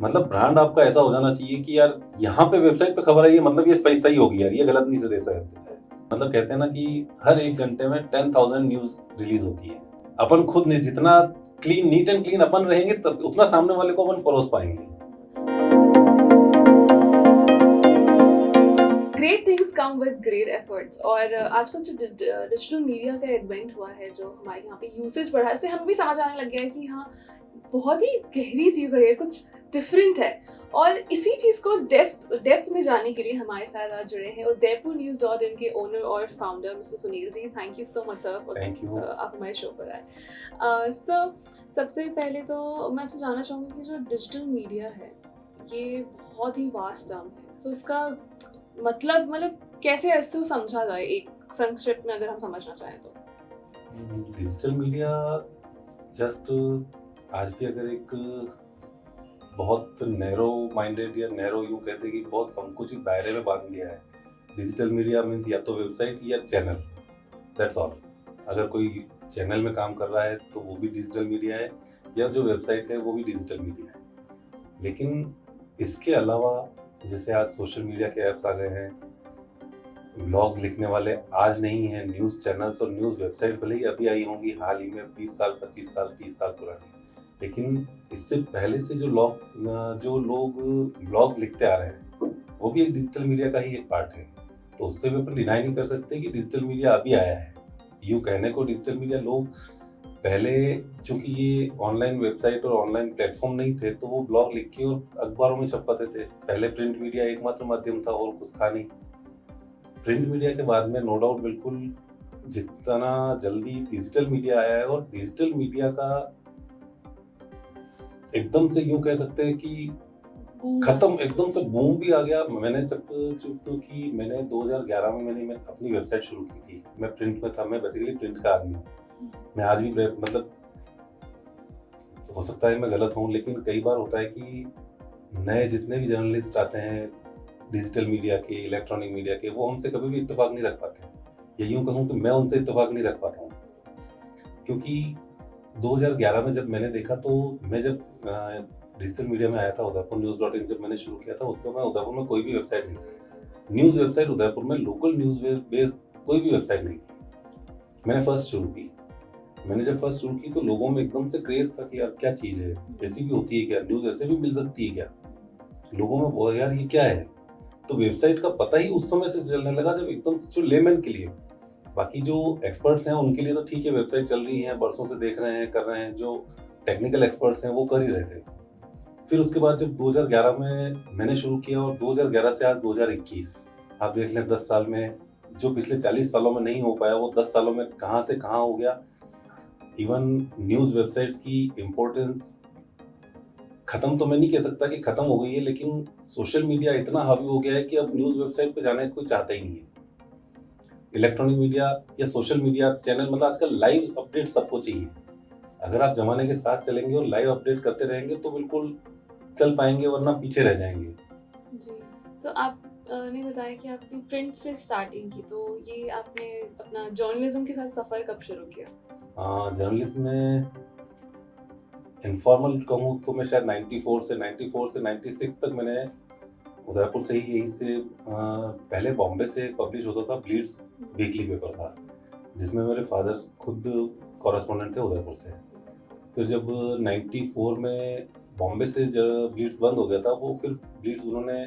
मतलब ब्रांड आपका ऐसा हो जाना चाहिए कि यार यहाँ पे वेबसाइट पे खबर आई है, मतलब ये सही होगी यार, ये गलत नहीं से दे सकते। मतलब कहते हैं ना कि हर 1 घंटे में 10,000 न्यूज़ रिलीज़ होती है। अपन खुद ने जितना नीट एंड क्लीन अपन रहेंगे तब उतना सामने वाले को अपन परोस पाएँगे। Great things come with great efforts. और आजकल जो डिजिटल मीडिया का एडवेंट हुआ है, जो हमारे यहाँ पे यूसेज बढ़ा है, इससे हमें भी समझ आने लग गया है कि हाँ, बहुत ही गहरी चीज़ है ये, कुछ डिफरेंट है। और इसी चीज़ को डेप्थ में जानने के लिए हमारे साथ आज जुड़े हैं udaipurnews.in के ओनर और founder mister Sunil ji. Thank you so much sir, thank you. आप हमारे शो पर आए। सर, सबसे पहले तो मैं आपसे जानना चाहूँगी कि जो डिजिटल मीडिया है, ये बहुत ही वास्ट टर्म है, तो इसका मतलब कैसे इसको समझा जाए एक संक्षिप्त में, अगर हम समझना चाहें तो? डिजिटल मीडिया जस्ट आज भी अगर एक बहुत नैरो माइंडेड या नैरो यूँ कहते हैं कि बहुत संकुचित दायरे में बांध दिया है। डिजिटल मीडिया मीन्स या तो वेबसाइट या चैनल, दैट्स ऑल। अगर कोई चैनल में काम कर रहा है तो वो भी डिजिटल मीडिया है, या जो वेबसाइट है वो भी डिजिटल मीडिया है। लेकिन इसके अलावा जैसे आज सोशल मीडिया के ऐप्स आ गए हैं, ब्लॉग्स लिखने वाले आज नहीं हैं, न्यूज़ चैनल्स और न्यूज़ वेबसाइट भले ही अभी आई होंगी हाल ही में 20 साल, 25 साल, 30 साल पुरानी, लेकिन इससे पहले से जो लोग ब्लॉग्स लिखते आ रहे हैं, वो भी एक डिजिटल मीडिया का ही एक पार्ट है। तो उससे भी अपन डिनाई नहीं कर सकते कि डिजिटल मीडिया अभी आया है। यूँ कहने को डिजिटल मीडिया लोग पहले, चूँकि ये ऑनलाइन वेबसाइट और ऑनलाइन प्लेटफ़ॉर्म नहीं थे, तो वो ब्लॉग लिख के और अखबारों में छपवाते थे। पहले प्रिंट मीडिया एकमात्र माध्यम था और कुछ था नहीं। प्रिंट मीडिया के बाद में नो डाउट बिल्कुल जितना जल्दी डिजिटल मीडिया आया है, और डिजिटल मीडिया का एकदम से यूँ कह सकते हैं कि खत्म, एकदम से बूम भी आ गया। मैंने क्योंकि मैंने 2011 में मैंने अपनी वेबसाइट शुरू की थी। मैं प्रिंट में था, मैं बेसिकली प्रिंट का आदमी हूँ। मैं आज भी मतलब हो सकता है मैं गलत हूँ, लेकिन कई बार होता है कि नए जितने भी जर्नलिस्ट आते हैं डिजिटल मीडिया के, इलेक्ट्रॉनिक मीडिया के, वो हमसे कभी भी इत्तेफाक नहीं रख पाते। या यूँ कहूँ कि मैं उनसे इत्तेफाक नहीं रख पाता हूँ। क्योंकि 2011 में जब मैंने देखा, तो मैं जब डिजिटल मीडिया में आया था, udaipurnews.in जब मैंने शुरू किया था, उस समय उदयपुर में कोई भी वेबसाइट नहीं थी। न्यूज़ वेबसाइट उदयपुर में लोकल न्यूज़ बेस्ड कोई भी वेबसाइट नहीं थी। मैंने फर्स्ट शुरू की। मैंने जब फर्स्ट शुरू की तो लोगों में एकदम से क्रेज़ था कि यार क्या चीज़ है? ऐसी भी होती है क्या? न्यूज़ ऐसे भी मिल सकती है क्या? लोगों में बहुत, यार ये क्या है? तो वेबसाइट का पता ही उस समय से चलने लगा, जब एकदम से जो लेमैन के लिए, बाकी जो एक्सपर्ट्स हैं उनके लिए तो ठीक है, वेबसाइट चल रही है, बरसों से देख रहे हैं, कर रहे हैं, जो टेक्निकल एक्सपर्ट्स हैं वो कर ही रहे थे। फिर उसके बाद जब 2011 में मैंने शुरू किया, और 2011 से आज 2021, आप देख लें 10 साल में जो पिछले 40 सालों में नहीं हो पाया, वो 10 सालों में कहाँ से कहाँ हो गया। इवन न्यूज़ वेबसाइट्स की इम्पोर्टेंस खत्म तो मैं नहीं कह सकता कि खत्म हो गई है, लेकिन सोशल मीडिया इतना हावी हो गया है कि अब न्यूज़ वेबसाइट पे जाने का कोई चाहता ही नहीं है। इलेक्ट्रॉनिक मीडिया या सोशल मीडिया चैनल, मतलब आजकल लाइव अपडेट सबको चाहिए। अगर आप ज़माने के साथ चलेंगे और लाइव अपडेट करते रहेंगे तो बिल्कुल चल पाएँगे, वरना पीछे रह जाएँगे। जी, तो आप ने बताया कि आपने प्रिंट से स्टार्टिंग की, तो ये आपने अपना जर्नलिज्म के साथ सफ़र कब शुरू किया? जर्नलिज्म में इनफॉर्मल कहूँ तो मैं शायद 94 से 96 तक मैंने उदयपुर से ही, यहीं से पहले बॉम्बे से पब्लिश होता था ब्लीड्स वीकली पेपर था, जिसमें मेरे फादर खुद कॉरेस्पॉन्डेंट थे उदयपुर से। फिर जब 94 में बॉम्बे से जब ब्लीड्स बंद हो गया था, वो फिर ब्लीड्स उन्होंने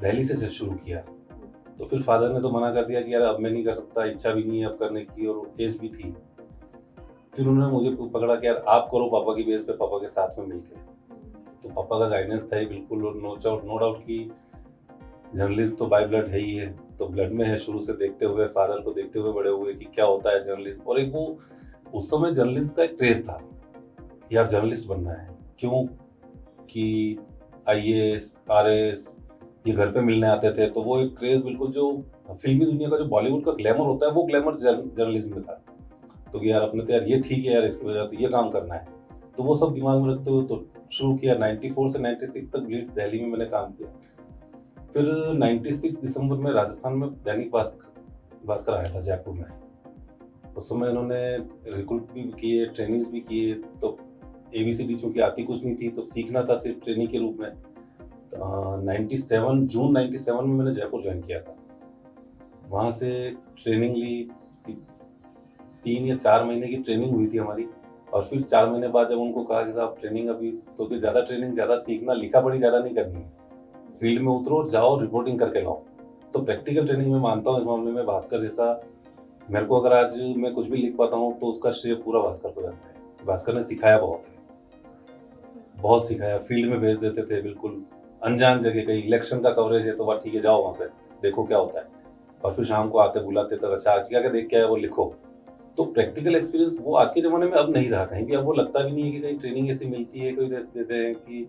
दिल्ली से शुरू किया। तो फिर फादर ने तो मना कर दिया कि यार अब मैं नहीं कर सकता, इच्छा भी नहीं है अब करने की, और एज भी थी। फिर उन्होंने मुझे पकड़ा कि यार आप करो पापा की बेस पे, पापा के साथ में मिलके। तो पापा का गाइडेंस था ही बिल्कुल, और नो डाउट कि जर्नलिज्म तो बाय ब्लड है ही है, तो ब्लड में है शुरू से, देखते हुए, फादर को देखते हुए बड़े हुए कि क्या होता है जर्नलिज्म। और एक वो उस समय जर्नलिज्म का एक क्रेज था, यार जर्नलिस्ट बनना है। क्यों? कि आईएएस, आरएएस ये घर पे मिलने आते थे, तो वो एक क्रेज बिल्कुल जो फिल्मी दुनिया का जो बॉलीवुड का ग्लैमर होता है, वो ग्लैमर जर्नलिज्म में था। तो कि यार अपने तो यार ये ठीक है यार, इसकी वजह तो ये काम करना है। तो वो सब दिमाग में रखते हुए तो शुरू किया। 94 से 96 तक ब्लीड्स दिल्ली में मैंने काम किया। फिर 96 दिसंबर में राजस्थान में दैनिक भास्कर आया था जयपुर में। उस समय इन्होंने रिक्रूट भी किए, ट्रेनिंग्स भी किए, तो ABCD चूंकि आती कुछ नहीं थी तो सीखना था सिर्फ ट्रेनिंग के रूप में। 97 जून 97 में मैंने जयपुर ज्वाइन किया था। वहाँ से ट्रेनिंग ली, 3 या 4 महीने की ट्रेनिंग हुई थी हमारी। और फिर 4 महीने बाद जब उनको कहा कि साहब ट्रेनिंग अभी तो कि ज़्यादा ट्रेनिंग, ज़्यादा सीखना, लिखा पढ़ी ज़्यादा नहीं करनी है, फील्ड में उतरो, जाओ, रिपोर्टिंग करके लाओ। तो प्रैक्टिकल ट्रेनिंग में मानता हूँ इस मामले में भास्कर जैसा, मेरे को अगर आज मैं कुछ भी लिख पाता हूँ तो उसका श्रेय पूरा भास्कर को जाता है। भास्कर ने सिखाया बहुत है, बहुत सिखाया। फील्ड में भेज देते थे बिल्कुल अनजान जगह, कहीं इलेक्शन का कवरेज है तो वह ठीक है जाओ वहाँ पे देखो क्या होता है, और फिर शाम को आते बुलाते तब अच्छा आज क्या क्या देख के आए वो लिखो। तो प्रैक्टिकल एक्सपीरियंस वो आज के ज़माने में अब नहीं रहा कहीं भी। अब वो लगता भी नहीं है कि कहीं ट्रेनिंग ऐसी मिलती है, कोई ऐसे देते हैं कि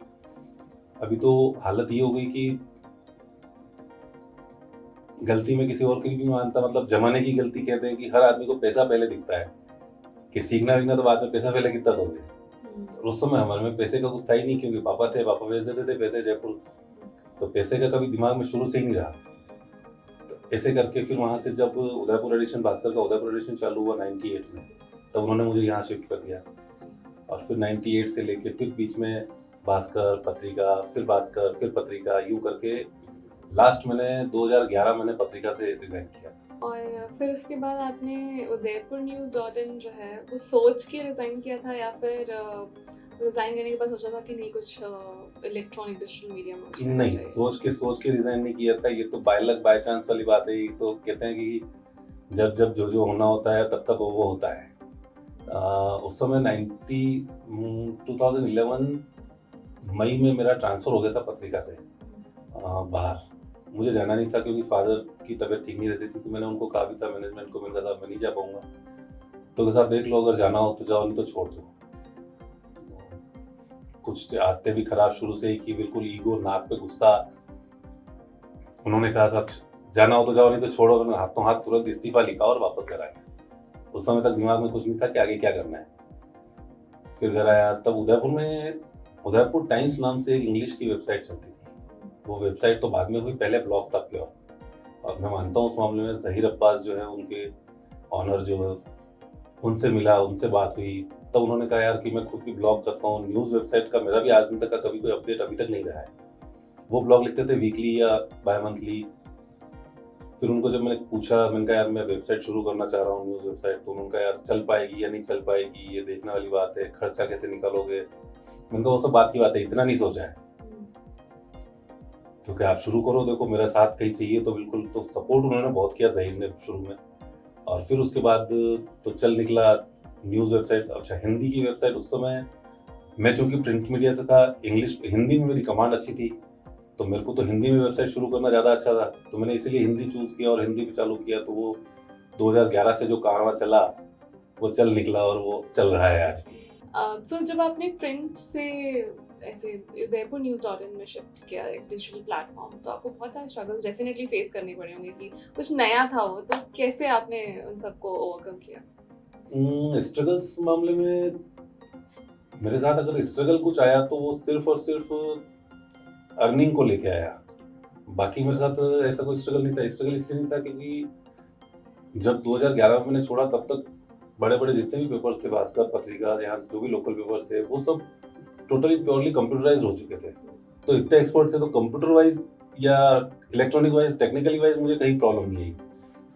अभी तो हालत ये हो गई कि गलती में किसी और की भी मानता, मतलब जमाने की गलती कहते हैं कि हर आदमी को पैसा पहले दिखता है कि सीखना वीखना तो बाद में, पैसा पहले कितना दोगे। उस समय हमारे में पैसे का कुछ था ही नहीं, क्योंकि पापा थे, पापा भेज देते थे पैसे जयपुर, तो पैसे का कभी दिमाग में शुरू से ही नहीं रहा। तो ऐसे करके फिर वहाँ से जब उदयपुर एडिशन, भास्कर का उदयपुर एडिशन चालू हुआ 98 में, तब उन्होंने मुझे यहाँ शिफ्ट कर दिया। और फिर 98 से लेके फिर बीच में भास्कर, पत्रिका, फिर भास्कर, फिर पत्रिका, यूँ करके लास्ट मैंने 2011 मैंने पत्रिका से रिजाइन किया। और फिर उसके बाद आपने उदयपुर न्यूज़.in जो है वो सोच के रिज़ाइन किया था, या फिर रिज़ाइन करने के बाद सोचा था कि नहीं कुछ इलेक्ट्रॉनिक डिजिटल मीडिया में मुझे करना नहीं, चाहिए? सोच के रिजाइन नहीं किया था। ये तो बाय लक बाय चांस वाली बात है। ये तो कहते हैं कि जब जब जो जो होना होता है तब तब वो होता है। उस समय 2011 मई में मेरा ट्रांसफ़र हो गया था पत्रिका से बाहर। मुझे जाना नहीं था क्योंकि फादर की तबीयत ठीक नहीं रहती थी, तो मैंने उनको कहा भी था मैनेजमेंट को, मैंने कहा साहब मैं नहीं जा पाऊँगा। तो कहा साहब देख लो, अगर जाना हो तो जाओ, नहीं तो छोड़ दो। कुछ आदतें भी खराब शुरू से ही की, बिल्कुल ईगो, नाक पे गुस्सा। उन्होंने कहा साहब जाना हो तो जाओ, नहीं तो छोड़ो। मैंने हाथों हाथ तुरंत इस्तीफा लिखा और वापस घर आया। उस समय तक दिमाग में कुछ नहीं था कि आगे क्या करना है। फिर घर आया, तब उदयपुर टाइम्स नाम से एक इंग्लिश की वेबसाइट चलती थी। वो वेबसाइट तो बाद में हुई, पहले ब्लॉग था प्योर। और मैं मानता हूँ उस मामले में ज़हीर अब्बास जो है उनके ऑनर जो है, उनसे मिला, उनसे बात हुई। तब उन्होंने कहा यार कि मैं खुद भी ब्लॉग करता हूँ, न्यूज़ वेबसाइट का मेरा भी आज दिन तक का कभी कोई अपडेट अभी तक नहीं रहा है। वो ब्लॉग लिखते थे वीकली या बाय मंथली। फिर उनको जब मैंने पूछा, मैंने कहा यार मैं वेबसाइट शुरू करना चाह रहा हूँ, न्यूज़ वेबसाइट, तो उन्होंने कहा यार चल पाएगी या नहीं चल पाएगी ये देखने वाली बात है, खर्चा कैसे निकालोगे। मैंने कहा वो सब बात की बात है, इतना नहीं सोचा है तो क्या आप शुरू करो, देखो मेरा साथ कहीं चाहिए तो बिल्कुल। तो सपोर्ट उन्होंने बहुत किया ज़हीर ने शुरू में। और फिर उसके बाद तो चल निकला न्यूज़ वेबसाइट। अच्छा, हिंदी की वेबसाइट उस समय मैं चूँकि प्रिंट मीडिया से था, हिंदी में मेरी कमांड अच्छी थी, तो मेरे को तो हिंदी में वेबसाइट शुरू करना ज़्यादा अच्छा था, तो मैंने इसीलिए हिंदी चूज़ किया और हिंदी पे चालू किया। तो वो 2011 से जो कारवां चला वो चल निकला और वो चल रहा है आज भी। सो जब आपने प्रिंट से ऐसे उदयपुर न्यूज़.in में शिफ्ट किया, एक डिजिटल प्लेटफॉर्म, तो आपको बहुत सारे स्ट्रगल्स डेफिनेटली फेस करने पड़े होंगे कि कुछ नया था वो, तो कैसे आपने उन सबको ओवरकम किया? स्ट्रगल्स मामले में मेरे साथ अगर स्ट्रगल कुछ आया तो वो सिर्फ और सिर्फ अर्निंग को लेके आया। बाकी मेरे साथ ऐसा कोई स्ट्रगल नहीं था। स्ट्रगल इसलिए नहीं था क्योंकि जब 2011 में मैंने छोड़ा तब तक बड़े-बड़े जितने भी पेपर्स थे, भास्कर, पत्रिका, यहाँ से जो भी लोकल पेपर्स थे, वो सब टोटली प्योरली कंप्यूटराइज्ड हो चुके थे। तो इतने एक्सपर्ट थे, तो कंप्यूटर वाइज या इलेक्ट्रॉनिक वाइज, टेक्निकली वाइज मुझे कहीं प्रॉब्लम नहीं आई।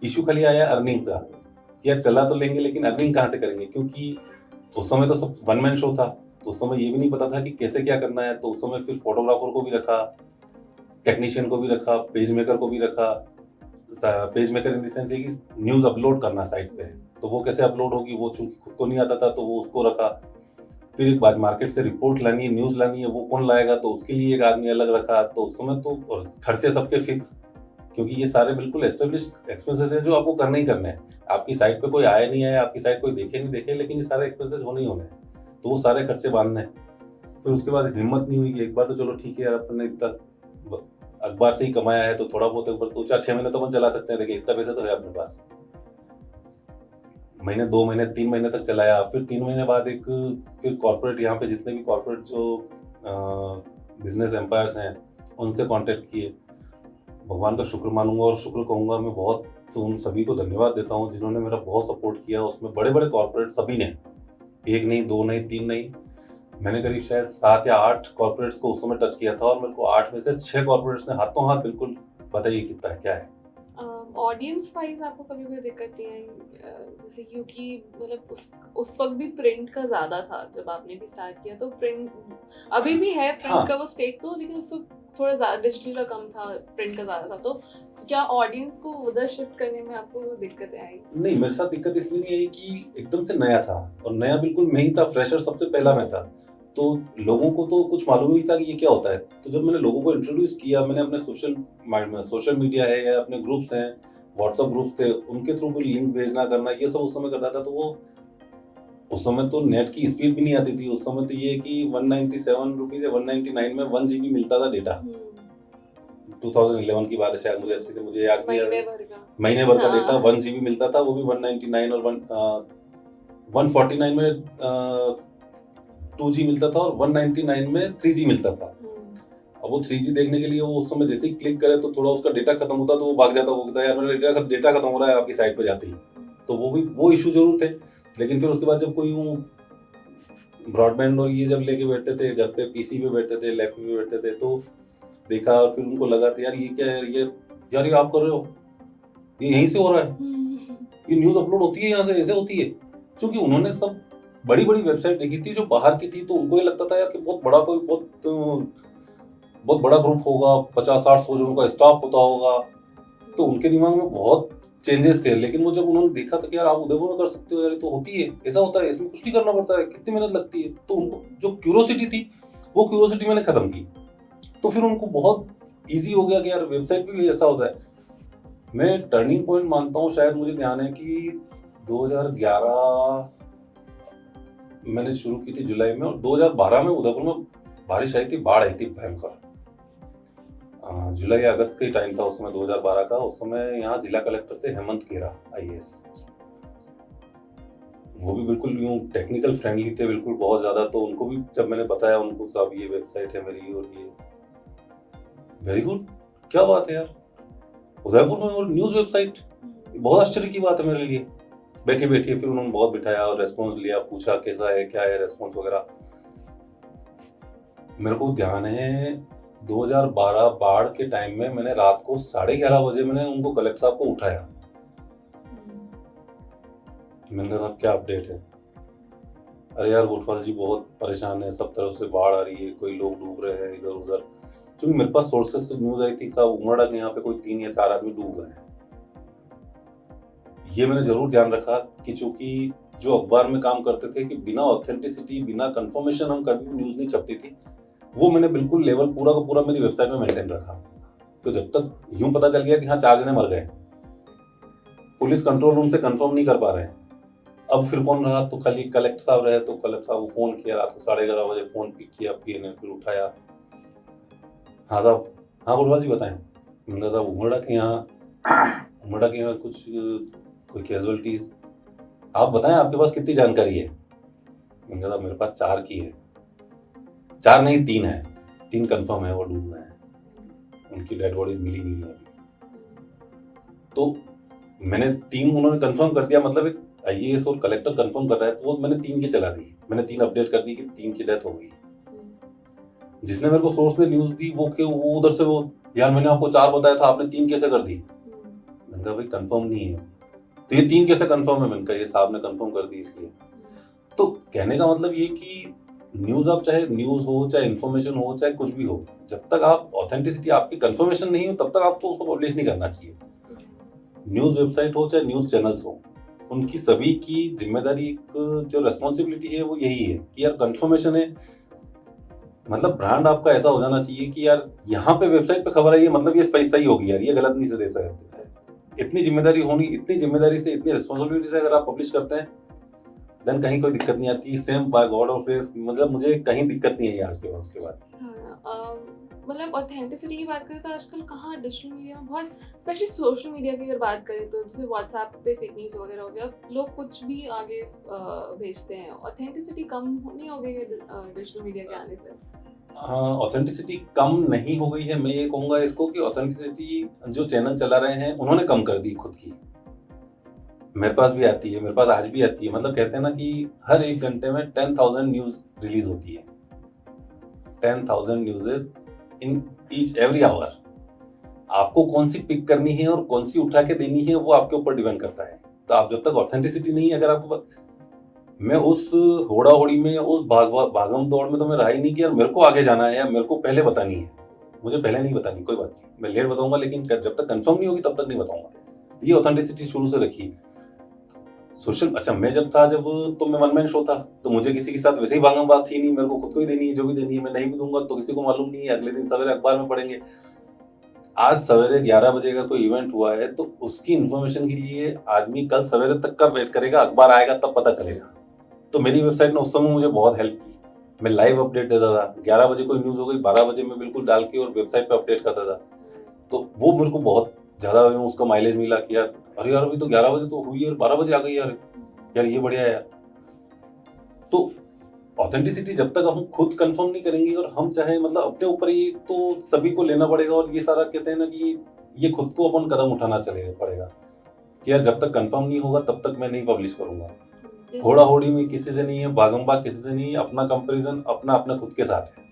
इश्यू खाली आया अर्निंग का, कि यार चला तो लेंगे लेकिन अर्निंग कहाँ से करेंगे, क्योंकि उस समय तो सब वन मैन शो था। तो उस समय ये भी नहीं पता था कि कैसे क्या करना है। तो उस समय फिर फोटोग्राफर को भी रखा, टेक्नीशियन को भी रखा, पेज मेकर को भी रखा। Page maker in the sense ये कि न्यूज़ अपलोड करना साइट पे, तो वो कैसे अपलोड होगी, वो चूंकि खुद को नहीं आता था तो वो उसको रखा। फिर एक बात, मार्केट से रिपोर्ट लानी है, न्यूज़ लानी है, वो कौन लाएगा, तो उसके लिए एक आदमी अलग रखा। तो उस समय तो और खर्चे सबके फिक्स, क्योंकि ये सारे बिल्कुल एस्टेब्लिश्ड एक्सपेंसेस हैं जो आपको करना ही करना है। आपकी साइट पे कोई आया नहीं आया, आपकी साइट कोई देखे नहीं देखे, लेकिन ये सारे एक्सपेंसेस होने ही होने हैं, तो वो सारे खर्चे बांधने हैं। फिर उसके बाद हिम्मत नहीं हुई कि एक बार तो चलो ठीक है यार, अपने इतना अखबार से ही कमाया है तो थोड़ा बहुत ऊपर 2-4-6 महीने तो अपन चला सकते हैं, देखिए इतना पैसा तो है अपने पास। महीने, 2 महीने, 3 महीने तक चलाया। फिर 3 महीने बाद फिर कॉर्पोरेट, यहाँ पे जितने भी कॉर्पोरेट जो बिजनेस एम्पायर्स हैं उनसे कांटेक्ट किए। भगवान का शुक्र मानूंगा और शुक्र कहूँगा मैं बहुत, तो उन सभी को धन्यवाद देता हूँ जिन्होंने मेरा बहुत सपोर्ट किया। उसमें बड़े बड़े कॉर्पोरेट सभी ने, एक नहीं, दो नहीं, तीन नहीं, मैंने करीब शायद 7 या 8 कॉर्पोरेट्स को उस समय टच किया था और मेरे को 8 में से 6 कॉर्पोरेट्स ने हाथों हाथ बिल्कुल बताइए कितना है क्या है। ऑडियंस वाइज आपको कभी कोई दिक्कत नहीं आई? जैसे क्योंकि मतलब उस वक्त भी प्रिंट का ज़्यादा था जब आपने भी स्टार्ट किया, तो प्रिंट अभी भी है प्रिंट हाँ। का वो स्टेक तो, लेकिन उस वक्त थोड़ा ज़्यादा डिजिटल का कम था, प्रिंट का ज़्यादा था, तो क्या ऑडियंस को उधर शिफ्ट करने में आपको दिक्कतें आई? नहीं, मेरे साथ दिक्कत इसलिए नहीं आई कि एकदम से नया था और नया बिल्कुल मैं ही था, फ्रेशर सबसे पहला मैं था। तो लोगों को तो कुछ मालूम ही नहीं था कि ये क्या होता है। तो जब मैंने लोगों को इंट्रोड्यूस किया, मैंने अपने सोशल मीडिया है या अपने ग्रुप्स हैं, व्हाट्सएप ग्रुप्स थे, उनके थ्रू भी लिंक भेजना करना ये सब उस समय करता था। तो वो उस समय तो नेट की स्पीड भी नहीं आती थी। उस समय तो ये है कि 197 रुपीज़ या 199 में 1 जीबी मिलता था डेटा। 2011 की बात है शायद, मुझे अच्छे से मुझे याद नहीं महीने है। भर का महीने भर का हाँ। डेटा 1 जीबी मिलता था, वो भी 199 और 149 में 2G मिलता था और 199 में 3G मिलता था। अब वो 3G देखने के लिए वो उस समय जैसे ही क्लिक करे तो थोड़ा उसका डेटा खत्म होता तो वो भाग जाता, वो कहता यार मेरा डेटा खत्म हो रहा है आपकी साइट पे जाते ही। तो वो इशू जरूर थे। लेकिन फिर उसके बाद जब कोई वो ब्रॉडबैंड और ये जब लेके बैठते थे घर पे, पीसी पे बैठते थे, लैपटॉप पे बैठते थे, तो देखा और फिर उनको लगा था यार ये क्या है, ये आप कर रहे हो, ये यहीं से हो रहा है, ये न्यूज़ अपलोड होती है यहाँ से, ऐसे होती है। क्योंकि उन्होंने सब बड़ी बड़ी वेबसाइट देखी थी जो बाहर की थी, तो उनको ये लगता था यार कि बहुत बड़ा कोई बहुत बड़ा ग्रुप होगा, 50-60-100 जनों का स्टाफ होता होगा। तो उनके दिमाग में बहुत चेंजेस थे। लेकिन वो जब उन्होंने देखा था कि यार आप उदयपुर में कर सकते हो, यार ये तो होती है, ऐसा होता है, इसमें कुछ नहीं करना पड़ता है, कितनी मेहनत लगती है, तो उनको जो क्यूरोसिटी थी वो क्यूरोसिटी मैंने खत्म की। तो फिर उनको बहुत ईजी हो गया कि यार वेबसाइट भी ऐसा होता है। मैं टर्निंग पॉइंट मानता हूँ, शायद मुझे ध्यान है कि 2011 मैंने शुरू की थी जुलाई में, और 2012 में उदयपुर में बारिश आई थी, बाढ़ आई थी भयंकर। जुलाई या अगस्त का ही टाइम था उस समय, 2012 का। उस समय यहाँ जिला कलेक्टर थे हेमंत खेरा IAS। वो भी बिल्कुल यूं टेक्निकल फ्रेंडली थे, बिल्कुल बहुत ज्यादा। तो उनको भी जब मैंने बताया उनको, साहब ये वेबसाइट है मेरी और ये, वेरी गुड, क्या बात है यार, उदयपुर में और न्यूज वेबसाइट, बहुत आश्चर्य की बात है मेरे लिए। बैठिए बैठिए, फिर उन्होंने बहुत बिठाया और रेस्पॉन्स लिया, पूछा कैसा है क्या है रेस्पॉन्स वगैरह। मेरे को ध्यान है 2012 बाढ़ के टाइम में मैंने रात को 11:30 बजे मैंने उनको कलेक्टर साहब को उठाया। मैंने कहा साहब क्या अपडेट है? अरे यार गोठवाल जी बहुत परेशान है, सब तरफ से बाढ़ आ रही है, कोई लोग डूब रहे हैं इधर उधर। क्योंकि मेरे पास सोर्सेस से न्यूज आई थी साहब उमड़ा के यहाँ पे कोई 3 या 4 आदमी डूब गए हैं। ये मैंने जरूर ध्यान रखा कि चूंकि जो अखबार में काम करते थे कि बिना ऑथेंटिसिटी, बिना कंफर्मेशन हम कभी भी न्यूज नहीं छपती थी, वो मैंने बिल्कुल लेवल पूरा का पूरा मेरी वेबसाइट में मेंटेन रखा। तो जब तक यूं पता चल गया कि हाँ 4 जने मर गए, पुलिस कंट्रोल रूम से कंफर्म नहीं कर पा रहे हैं, अब फिर कौन रहा? तो खाली कलेक्टर साहब रहे। तो कलेक्टर साहब को फोन किया रात को 11:30 बजे, फोन पिक किया, PA ने फिर उठाया। हाँ साहब, हाँ गुरवाल जी बताएं। मैंने कहा साहब उमड़ा के यहाँ कुछ कोई कैजुअलिटीज, आप बताएं आपके पास कितनी जानकारी है? मैंने कहा मेरे पास 4 की है। 4 नहीं 3 है, 3 कंफर्म है वो डूब गए हैं, उनकी डेड बॉडीज मिली नहीं है अभी। तो मैंने 3 उन्होंने कंफर्म कर दिया, मतलब एक IAS और कलेक्टर कंफर्म कर रहा है, तो वो मैंने 3 की चला दी, मैंने 3 अपडेट कर दी कि 3 की डेथ हो गई। जिसने मेरे को सोर्स ने न्यूज दी वो उधर से वो, यार मैंने आपको 4 बताया था, आपने 3 कैसे कर दी? मैंने कहा भाई कंफर्म नहीं है। तो ये 3 कैसे कंफर्म है? मैंने कहा ये साहब ने कंफर्म कर दी इसलिए। तो कहने का मतलब ये कि न्यूज, आप चाहे न्यूज हो, चाहे इन्फॉर्मेशन हो, चाहे कुछ भी हो, जब तक आप ऑथेंटिसिटी, आपकी कंफर्मेशन नहीं हो, तब तक आपको उसको पब्लिश नहीं करना चाहिए। न्यूज वेबसाइट हो चाहे न्यूज चैनल्स हो, उनकी सभी की जिम्मेदारी, एक जो रेस्पॉन्सिबिलिटी है वो यही है कि यार कंफर्मेशन है, मतलब ब्रांड आपका ऐसा हो जाना चाहिए कि यार यहाँ पे वेबसाइट पे खबर आई है, मतलब ये सही होगी यार, ये गलत नहीं से दे सकते है। इतनी जिम्मेदारी होनी, इतनी जिम्मेदारी से, इतनी रिस्पॉन्सिबिलिटी से अगर आप पब्लिश करते हैं, देन कहीं कोई दिक्कत नहीं आती। Same by God of grace, मतलब मुझे कहीं दिक्कत नहीं आई आज के बाद उसके बाद। मतलब ऑथेंटिसिटी की बात करें तो आजकल कहाँ डिजिटल मीडिया में बहुत, स्पेशली सोशल मीडिया की अगर बात करें तो जैसे व्हाट्सएप पे फेक न्यूज़ वगैरह हो गया, लोग कुछ भी आगे भेजते हैं। ऑथेंटिसिटी कम नहीं हो गई है डिजिटल मीडिया के आने से? ऑथेंटिसिटी कम नहीं हो गई है, मैं ये कहूँगा इसको कि ऑथेंटिसिटी जो चैनल चला रहे हैं उन्होंने कम कर दी खुद की। मेरे पास भी आती है, मेरे पास आज भी आती है। मतलब कहते हैं ना कि हर 1 घंटे में 10,000 न्यूज़ रिलीज़ होती है। 10,000 न्यूज़ेज़ इन ईच एवरी आवर। आपको कौन-सी पिक करनी है और कौन-सी उठा के देनी है, वो आपके ऊपर डिपेंड करता है। तो आप जब तक ऑथेंटिसिटी नहीं है, अगर आपको मैं उस होड़ा-होड़ी में, उस भागम-दौड़ में तो मैं रहा ही नहीं कि यार मेरे को आगे जाना है या मेरे को पहले बतानी है। मुझे पहले नहीं बतानी, कोई बात नहीं। मैं लेट बताऊँगा, लेकिन जब तक कंफर्म नहीं होगी तब तक नहीं बताऊँगा। ये ऑथेंटिसिटी शुरू से रखी। अच्छा, मैं जब था, तो मैं वन मैन शो था, तो मुझे किसी के साथ वैसे ही भागम-भाग थी नहीं, मेरे को खुद को ही देनी है, जो भी देनी है। मैं नहीं भी दूँगा तो किसी को मालूम नहीं है, अगले दिन सवेरे अखबार में पढ़ेंगे। आज सवेरे 11 बजे अगर कोई इवेंट हुआ है, तो उसकी इन्फॉर्मेशन के लिए आदमी कल सवेरे तक का वेट करेगा, अखबार आएगा तब पता चलेगा। तो मेरी वेबसाइट ने उस समय मुझे बहुत हेल्प की। मैं लाइव अपडेट देता था। 11 बजे कोई न्यूज़ हो गई, 12 बजे मैं बिल्कुल डाल के और वेबसाइट पे अपडेट करता था। तो वो मेरे को बहुत ज़्यादा उसका माइलेज मिला कि यार, अरे यार, अभी तो 11 बजे तो हुई है और 12 बजे आ गई यार। यार ये बढ़िया है यार। तो ऑथेंटिसिटी जब तक हम खुद कंफर्म नहीं करेंगे और हम चाहे, मतलब अपने ऊपर ही, तो सभी को लेना पड़ेगा। और ये सारा कहते हैं ना कि ये खुद को अपन कदम उठाना चलेगा पड़ेगा कि यार जब तक कंफर्म नहीं होगा तब तक मैं नहीं पब्लिश करूंगा। होड़ा होड़ी में किसी से नहीं है, भागम भाग किसी से नहीं है। अपना कंपैरिजन अपना अपना खुद के साथ है।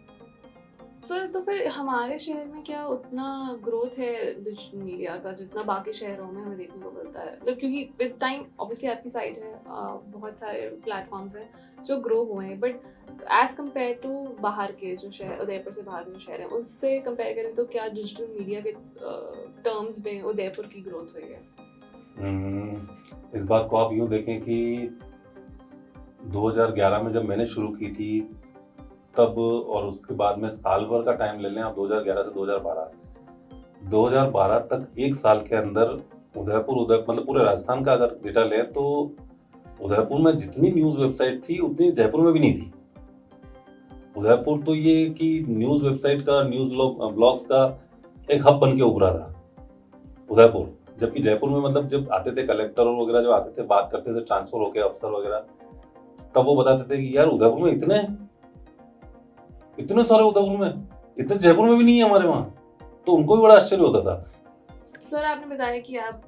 सर, तो फिर हमारे शहर में क्या उतना ग्रोथ है डिजिटल मीडिया का जितना बाकी शहरों में हमें देखने को मिलता है? मतलब क्योंकि विद टाइम ऑब्वियसली आपकी साइट है, बहुत सारे प्लेटफॉर्म्स हैं जो ग्रो हुए हैं, बट एज कम्पेयर टू बाहर के जो शहर, उदयपुर से बाहर के जो शहर हैं, उससे कंपेयर करें तो क्या डिजिटल मीडिया के टर्म्स में उदयपुर की ग्रोथ हुई है? इस बात को आप यूँ देखें कि 2011 में जब मैंने शुरू की थी तब, और उसके बाद में साल भर का टाइम ले लें आप, 2011 से 2012 तक 1 साल के अंदर उदयपुर मतलब पूरे राजस्थान का अगर डेटा लें तो उदयपुर में जितनी न्यूज़ वेबसाइट थी उतनी जयपुर में भी नहीं थी। उदयपुर तो ये कि न्यूज़ वेबसाइट का, न्यूज़ ब्लॉग्स का एक हब बन के उभरा था उदयपुर। जबकि जयपुर में, मतलब जब आते थे कलेक्टर वगैरह, जब आते थे, बात करते थे ट्रांसफर होके अफसर वगैरह, तब वो बताते थे कि यार उदयपुर में इतने सारे, उदयपुर में इतने जयपुर में भी नहीं है हमारे वहाँ। तो उनको भी बड़ा आश्चर्य होता था। सर, आपने बताया कि आप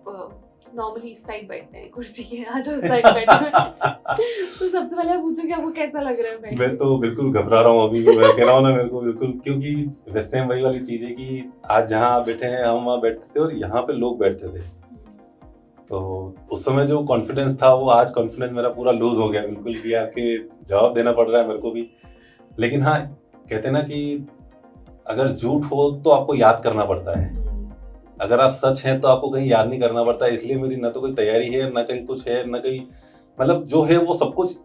नॉर्मली इस साइड बैठते हैं कुर्सी के, आज उस साइड बैठे हैं। तो सबसे पहले आप पूछो कि आपको कैसा लग रहा है बैठ के? मैं तो बिल्कुल घबरा रहा हूँ अभी, मैं कह रहा हूँ ना, मेरे को बिल्कुल, क्योंकि वैसे वही वाली चीज है कि आज जहाँ आप बैठे हैं, हम वहाँ बैठते थे और यहाँ पे लोग बैठते थे। तो उस समय जो कॉन्फिडेंस था, वो आज कॉन्फिडेंस मेरा पूरा लूज हो गया बिल्कुल, कि आके जवाब देना पड़ रहा है मेरे को भी। लेकिन हाँ, कहते हैं ना कि अगर झूठ हो तो आपको याद करना पड़ता है, अगर आप सच हैं तो आपको कहीं याद नहीं करना पड़ता। इसलिए मेरी ना तो कोई तैयारी है, ना कहीं कुछ है, ना कहीं, मतलब जो है वो सब कुछ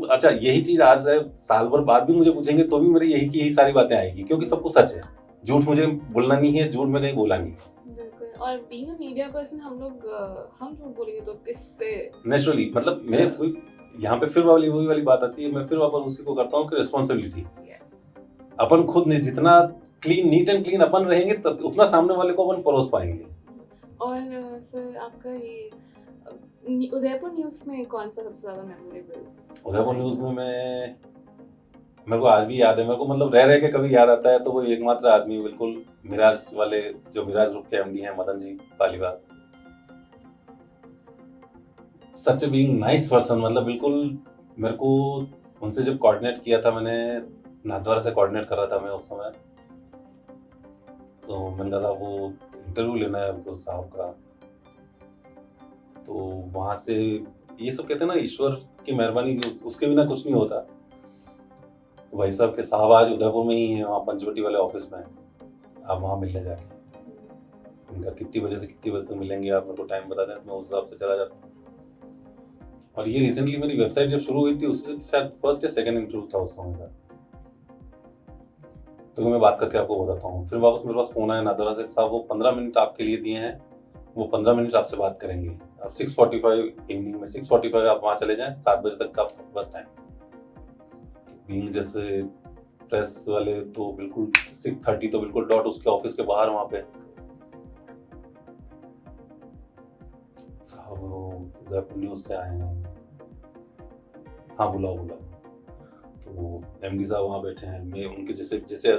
अच्छा, यही चीज आज है, साल भर बाद भी मुझे पूछेंगे तो भी मेरी यही की यही सारी बातें आएगी, क्योंकि सब कुछ सच है। झूठ मुझे बोलना नहीं है, झूठ में कहीं बोला नहीं है। और बीइंग अ मीडिया पर्सन, हम झूठ बोलेंगे तो किस पे? नेचुरली, मतलब मैं कोई, यहाँ पे फिर वही वाली बात आती है, मैं फिर वापस उसी को करता हूँ कि रिस्पॉन्सिबिलिटी। अपन खुद ने जितना नीट एंड क्लीन अपन रहेंगे, तब उतना सामने वाले को अपन परोस पाएंगे। और सर, आपका ये उदयपुर न्यूज़ में कौन सा सबसे ज्यादा मेमोरेबल? उदयपुर न्यूज़ में मेरे को आज भी याद है, मेरे को मतलब रह के कभी याद आता है तो वो एकमात्र आदमी, बिल्कुल मिराज वाले, जो मिराज ग्रुप के एमडी हैं, मदन जी पालीवाल। सच बीइंग नाइस पर्सन, मतलब बिल्कुल मेरे को उनसे जब कोऑर्डिनेट किया था, मैंने नाथद्वारा से कोऑर्डिनेट कर रहा था मैं उस समय, तो मैंने कहा था वो इंटरव्यू लेना है उनको साहब का, तो वहाँ से ये सब कहते हैं ना, ईश्वर की मेहरबानी, उसके बिना कुछ नहीं होता। तो भाई साहब के साहब आज उदयपुर में ही हैं, वहाँ पंचवटी वाले ऑफिस में, आप वहाँ मिलने जाके उनका कितनी बजे से कितनी बजे तक मिलेंगे, आप मेरे को टाइम बता दें तो मैं उस हिसाब से चला जाता हूँ। और ये रिसेंटली मेरी वेबसाइट जब शुरू हुई थी, उससे शायद फर्स्ट या सेकंड इंटरव्यू था उस समय का, तो मैं बात करके आपको बताता हूँ। फिर वापस मेरे पास फोन आया नादरा से, साहब वो 15 मिनट आपके लिए दिए हैं, वो 15 मिनट आपसे बात करेंगे। अब 6:45 इवनिंग में, 6:45 आप वहाँ चले जाएं, 7 बजे तक का आपके पास टाइम। बीइंग जैसे प्रेस वाले तो बिल्कुल 6:30 तो बिल्कुल डॉट उसके ऑफिस के बाहर वहाँ पे। साहब उदयपुर न्यूज़ से आए हैं, हाँ बुलाओ। तो एमडी साहब वहाँ बैठे हैं, मैं उनके जैसे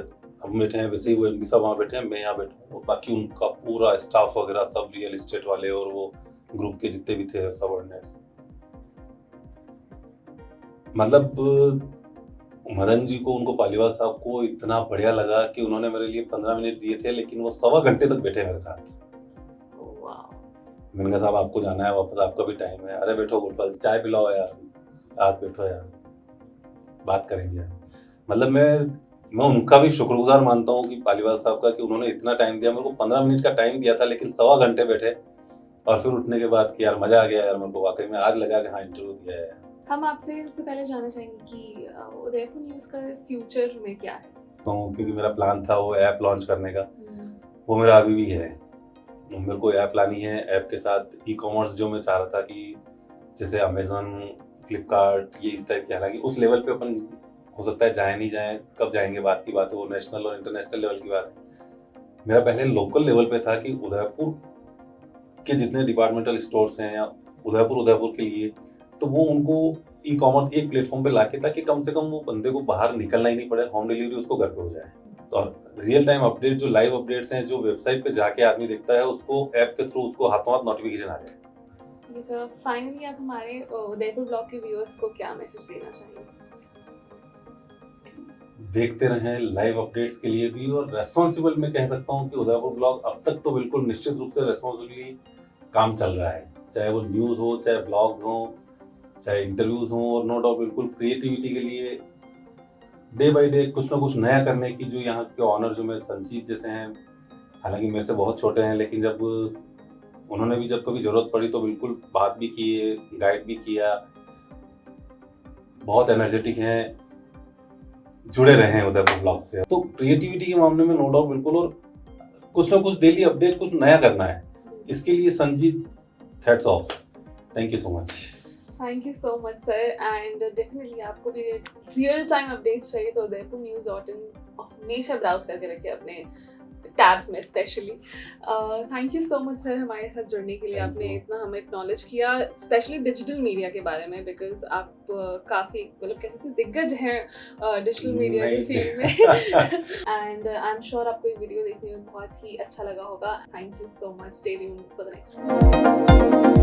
हम बैठे हैं वैसे ही वो एमडी साहब वहाँ बैठे हैं, मैं यहाँ बैठा हूँ, और बाकी उनका पूरा स्टाफ वगैरह सब रियल एस्टेट वाले और वो ग्रुप के जितने भी थे सबऑर्डिनेट्स। मतलब मदन जी को, उनको पालीवाल साहब को इतना बढ़िया लगा कि उन्होंने मेरे लिए 15 मिनट दिए थे, लेकिन वो 1.25 घंटे तक बैठे मेरे साथ। मैंने कहा साहब आपको जाना है वापस, आपका भी टाइम है। अरे बैठो गोपाल, चाय पिलाओ यार, आप बैठो यार, बात करेंगे यार। मतलब मैं उनका भी शुक्रगुजार मानता हूँ कि पालीवाल साहब का, कि उन्होंने इतना टाइम दिया मेरे को। 15 मिनट का टाइम दिया था, लेकिन 1.25 घंटे बैठे, और फिर उठने के बाद कि यार मजा आ गया यार, मेरे को वाकई में आज लगा कि हाँ इंटरव्यू दिया है। हम आपसे सबसे पहले जानना चाहेंगे कि उदयपुर न्यूज़ का फ्यूचर में क्या है? तो क्योंकि मेरा प्लान था वो ऐप लॉन्च करने का, वो मेरा अभी भी है। मेरे को ऐप लानी है, ऐप के साथ ई-कॉमर्स जो मैं चाह रहा था कि जैसे अमेजन, फ्लिपकार्ट, ये इस टाइप के, हालांकि उस लेवल पे अपन हो सकता है जाए नहीं जाए, कब जाएंगे बात की बात है, वो नेशनल और इंटरनेशनल लेवल की बात है। मेरा पहले लोकल लेवल पे था कि उदयपुर के जितने डिपार्टमेंटल स्टोर्स हैं या उदयपुर के लिए, तो वो उनको ई-कॉमर्स एक प्लेटफॉर्म पे लाके, ताकि कम से कम वो बंदे को बाहर निकलना ही नहीं पड़े, होम डिलीवरी उसको घर पे हो जाए। तो रियल टाइम अपडेट, जो लाइव अपडेट्स हैं, जो वेबसाइट पे जाके आदमी देखता है, उसको ऐप के थ्रू उसको हाथों हाथ नोटिफिकेशन आ जाए। ठीक है सर, फाइनली आप हमारे उदयपुर ब्लॉग के व्यूअर्स को क्या मैसेज देना चाहेंगे? देखते रहें लाइव अपडेट्स के लिए भी, और रेस्पॉन्सिबल मैं कह सकता हूँ कि उदयपुर ब्लॉग अब तक तो बिल्कुल निश्चित रूप से रेस्पॉन्सिबली काम चल रहा है, चाहे वो न्यूज़ हो, चाहे ब्लॉग्स हो, चाहे इंटरव्यूज हो, और नो डाउट बिल्कुल क्रिएटिविटी के लिए डे बाय डे कुछ ना कुछ नया करने की, जो यहाँ के ऑनर जो मेरे संजीत जैसे हैं, हालांकि मेरे से बहुत छोटे हैं, लेकिन जब उन्होंने भी जब कभी जरूरत पड़ी तो बिल्कुल बात भी की, गाइड भी किया, बहुत एनर्जेटिक हैं, जुड़े रहे हैं उदयपुर ब्लॉग से। तो क्रिएटिविटी के मामले में नो डाउट बिल्कुल, और कुछ ना कुछ डेली अपडेट, कुछ नया करना है, इसके लिए Sanjeet, hats off, thank you so much. Thank you so much sir, and definitely आपको भी रियल टाइम अपडेट्स चाहिए तो उदयपुर न्यूज़.in हमेशा ब्राउज करके रखिए अपने टैब्स में specially. Thank you so much sir हमारे साथ जुड़ने के लिए। Thank आपने you. इतना हमें एक्नॉलेज किया, स्पेशली डिजिटल मीडिया के बारे में, बिकॉज आप काफ़ी मतलब कह सकते हैं दिग्गज हैं डिजिटल मीडिया के फील्ड में। एंड आई एम श्योर आपको ये वीडियो देखने में बहुत ही अच्छा लगा होगा। Thank you so much, stay tuned for the next video.